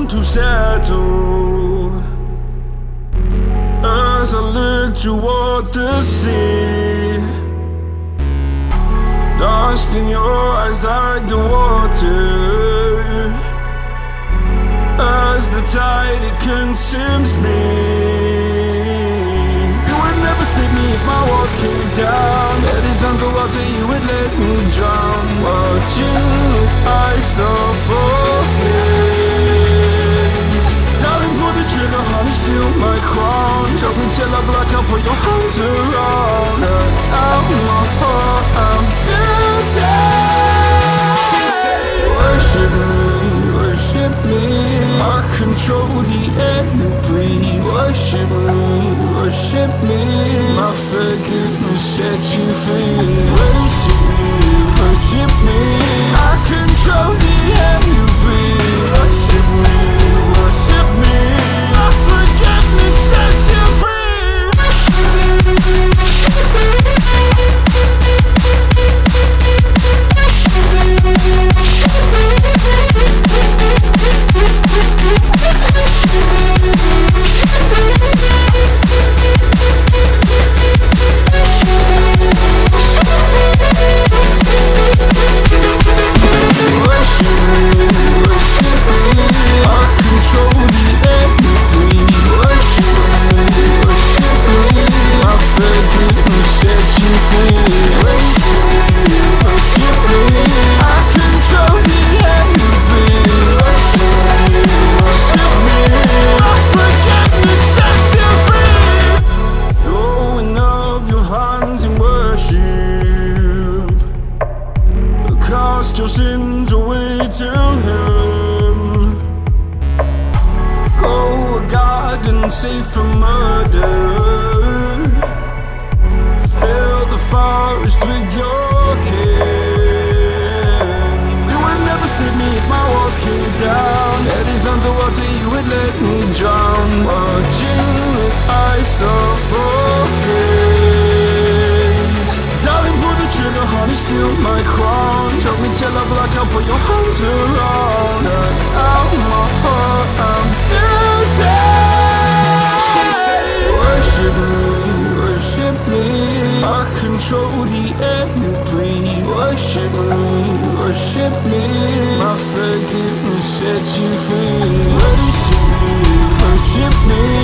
come to settle as I look toward the sea. Dust in your eyes like the water, as the tide it consumes me. You would never save me if my walls came down. Head is underwater, you would let me drown. Watching as I suffocate. Darling, pull the trigger, honey, steal my crown. Choke me till I black out, put your hands around. Cut out my heart, I'm guilty. She said, worship me, worship me. I control the air you breathe. Worship me, worship me. My forgiveness set you free. Worship me, worship me. I control the air you breathe. Worship me, worship me. My forgiveness sets you free. Your sins away to Him. Go a garden safe from murder. Fill the forest with your kin. You would never save me if my walls came down. Head is underwater, you would let me drown. Watching as I suffocate. Darling, pull the trigger, honey, steal my crown. Choke me till I black out, put your hands around. Cut out my heart, I'm guilty. She said, worship me, worship me. I control the air you breathe. Worship me, worship me. My forgiveness sets you free. Worship me, worship me.